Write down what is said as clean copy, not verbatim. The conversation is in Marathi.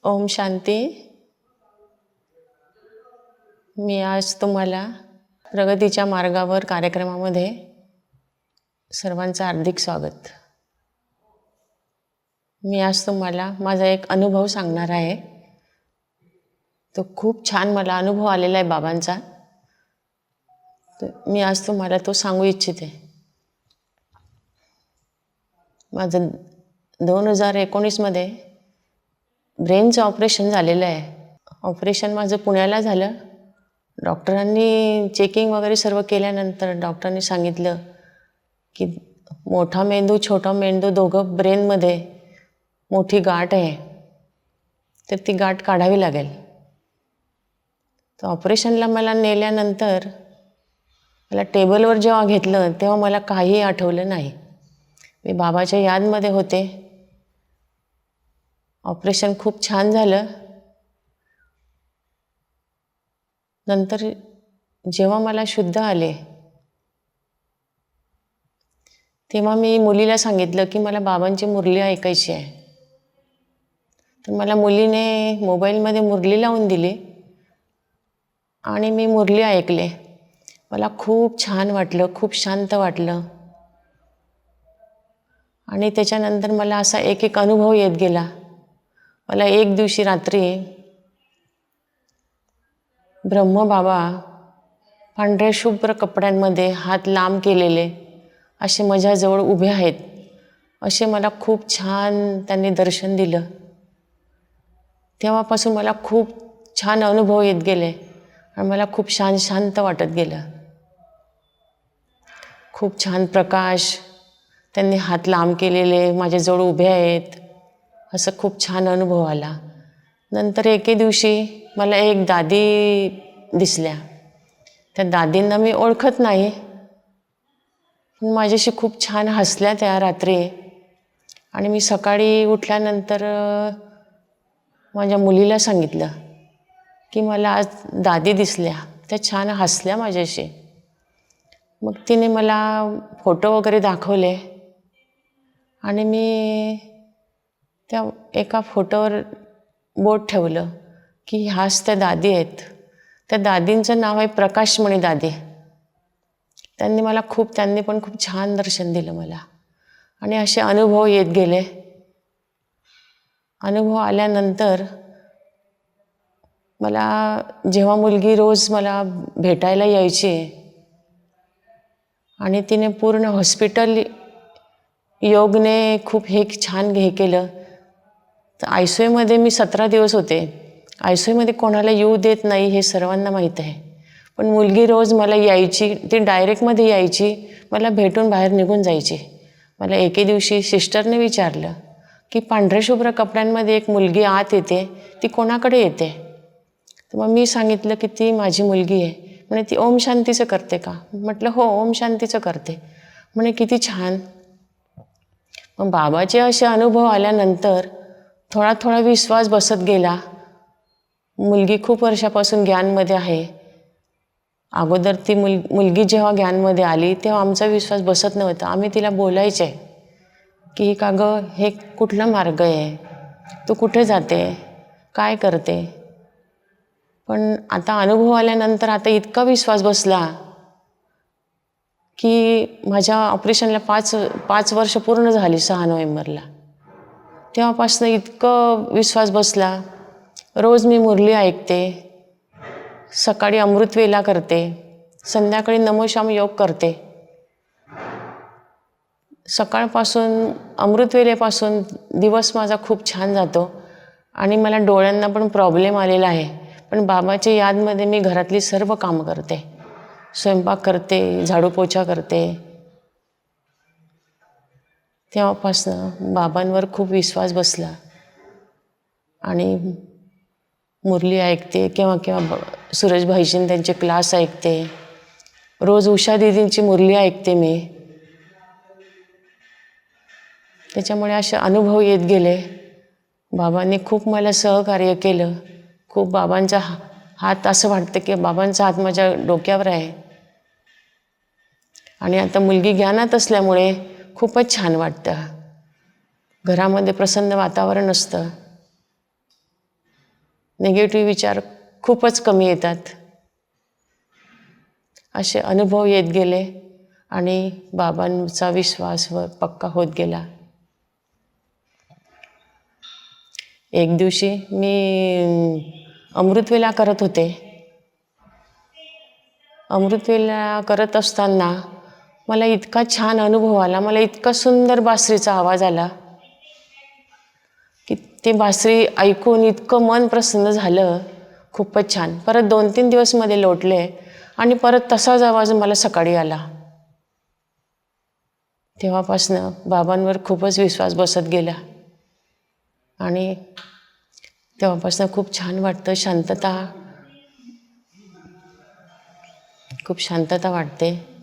ओम शांती. मी आज तुम्हाला प्रगतीच्या मार्गावर कार्यक्रमामध्ये सर्वांचं हार्दिक स्वागत. मी आज तुम्हाला माझा एक अनुभव सांगणार आहे. तो खूप छान मला अनुभव आलेला आहे बाबांचा. तर मी आज तुम्हाला तो सांगू इच्छिते. माझं 2019मध्ये ब्रेनचं ऑपरेशन झालेलं आहे. ऑपरेशन माझं पुण्याला झालं. डॉक्टरांनी चेकिंग वगैरे सर्व केल्यानंतर डॉक्टरांनी सांगितलं की मोठा मेंदू छोटा मेंदू दोघं ब्रेनमध्ये मोठी गाठ आहे, तर ती गाठ काढावी लागेल. तर ऑपरेशनला मला नेल्यानंतर मला टेबलवर जेव्हा घेतलं तेव्हा मला काहीही आठवलं नाही. मी बाबाच्या यादमध्ये होते. ऑपरेशन खूप छान झालं. नंतर जेव्हा मला शुद्ध आले तेव्हा मी मुलीला सांगितलं की मला बाबांची मुरली ऐकायची आहे. तर मला मुलीने मोबाईलमध्ये मुरली लावून दिली आणि मी मुरली ऐकले. मला खूप छान वाटलं, खूप शांत वाटलं. आणि त्याच्यानंतर मला असा एक अनुभव येत गेला. मला एक दिवशी रात्री ब्रह्मबाबा पांढऱ्या शुभ्र कपड्यांमध्ये हात लांब केलेले असे माझ्याजवळ उभे आहेत. असे मला खूप छान त्यांनी दर्शन दिलं. तेव्हापासून मला खूप छान अनुभव येत गेले आणि मला खूप शांत वाटत गेलं. खूप छान प्रकाश, त्यांनी हात लांब केलेले माझ्याजवळ उभे आहेत, असं खूप छान अनुभव आला. नंतर एके दिवशी मला एक दादी दिसल्या. त्या दादींना मी ओळखत नाही, पण माझ्याशी खूप छान हसल्या त्या रात्री. आणि मी सकाळी उठल्यानंतर माझ्या मुलीला सांगितलं की मला आज दादी दिसल्या, त्या छान हसल्या माझ्याशी. मग तिने मला फोटो वगैरे दाखवले आणि मी त्या एका फोटोवर बोट ठेवलं की ह्याच त्या दादी आहेत. त्या दादींचं नाव आहे प्रकाशमणी दादी. त्यांनी पण खूप छान दर्शन दिलं मला. आणि असे अनुभव येत गेले. अनुभव आल्यानंतर मला जेव्हा मुलगी रोज मला भेटायला यायची आणि तिने पूर्ण हॉस्पिटल योगने खूप छान केलं. तर आयसीयूमध्ये मी 17 दिवस होते. आयसीयूमध्ये कोणाला येऊ देत नाही हे सर्वांना माहीत आहे. पण मुलगी रोज मला यायची, ती डायरेक्टमध्ये यायची, मला भेटून बाहेर निघून जायची. मला एके दिवशी सिस्टरने विचारलं की पांढऱ्या शुभ्र कपड्यांमध्ये एक मुलगी आत येते, ती कोणाकडे येते? तर मग मी सांगितलं की ती माझी मुलगी आहे. म्हणे ती ओम शांतीचं करते का? म्हटलं हो, ओम शांतीचं करते. म्हणे किती छान. मग बाबाचे असे अनुभव आल्यानंतर थोडा विश्वास बसत गेला. मुलगी खूप वर्षापासून ज्ञानमध्ये आहे. अगोदर ती मुलगी जेव्हा ज्ञानमध्ये आली तेव्हा आमचा विश्वास बसत नव्हता. आम्ही तिला बोलायचे की का गं, हे कुठला मार्ग आहे, तू कुठे जाते, काय करते? पण आता अनुभव आल्यानंतर आता इतका विश्वास बसला की माझ्या ऑपरेशनला 5 वर्ष पूर्ण झाली 6 नोव्हेंबरला. तेव्हापासून इतकं विश्वास बसला. रोज मी मुरली ऐकते, सकाळी अमृतवेला करते, संध्याकाळी नमोश्याम योग करते. सकाळपासून अमृतवेलेपासून दिवस माझा खूप छान जातो. आणि मला डोळ्यांना पण प्रॉब्लेम आलेला आहे. पण बाबाच्या यादमध्ये मी घरातली सर्व कामं करते, स्वयंपाक करते, झाडू पोछा करते. तेव्हापासून बाबांवर खूप विश्वास बसला. आणि मुरली ऐकते, केव्हा सूरज भाईजींचे त्यांचे क्लास ऐकते, रोज उषा दीदींची मुरली ऐकते मी. त्याच्यामुळे असे अनुभव येत गेले. बाबांनी खूप मला सहकार्य केलं. खूप बाबांचा हात, असं वाटतं की बाबांचा हात माझ्या डोक्यावर आहे. आणि आता मुलगी ज्ञानात असल्यामुळे खूपच छान वाटतं. घरामध्ये प्रसन्न वातावरण असतं. निगेटिव्ह विचार खूपच कमी येतात. असे अनुभव येत गेले आणि बाबांचा विश्वास पक्का होत गेला. एक दिवशी मी अमृतवेला करत होते. अमृतवेला करत असताना मला इतका छान अनुभव आला, मला इतका सुंदर बासरीचा आवाज आला की ते बासरी ऐकून इतकं मन प्रसन्न झालं, खूपच छान. परत 2-3 दिवस मध्ये लोटले आणि परत तसाच आवाज मला सकाळी आला. तेव्हापासनं बाबांवर खूपच विश्वास बसत गेला आणि तेव्हापासनं खूप छान वाटतं. खूप शांतता वाटते.